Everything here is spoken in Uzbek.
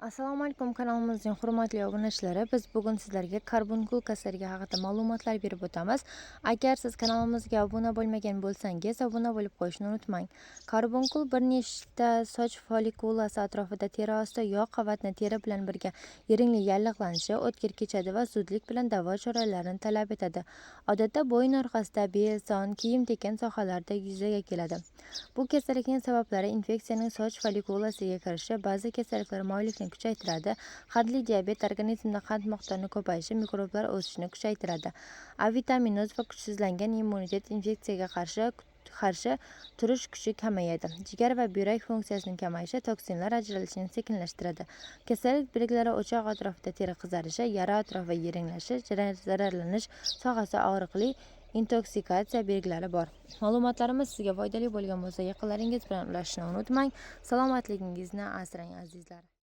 Assalomu alaykum, kanalimizning hurmatli obunachilari. Biz bugun sizlarga karbonqul kasalligi haqida ma'lumotlar berib o'tamiz. Agar siz kanalimizga obuna bo'lmagan bo'lsangiz, obuna bo'lib qo'yishni unutmang. Karbonqul bir nechta soch follikulasi atrofida teri osti yog' qavatni teri bilan birga yiringli yallig'lanishi, o'tkir kechadi va zudlik bilan davo choralarini talab etadi. Odatda bo'yin orqasida, bel, son, kiyim tekan sohalarda yuzaga keladi. Bu kasallikning sabablari infeksiyaning soch follikulasiga kirishi, ba'zi kasalliklar moyillikni kuchaytiradi. Qandli diabet organizmda qand miqdorining ko'payishi mikroblar o'sishini kuchaytiradi. A vitaminoz va kuchsizlangan immunitet infeksiyaga qarshi turish kuchi kamayadi. Jigar va buyrak funksiyasining kamayishi toksinlar ajralishini sekinlashtiradi. Kasallik belgilari o'choq atrofida teri qizarishi, yara atrofi yiringlashi, zararlanish sohasi og'riqli intoksikatsiya belgilari bor. Ma'lumotlarimiz sizga foydali bo'lgan bo'lsa, yaqinlaringiz bilan ulashishni unutmang. Salomatligingizni asrang, azizlar.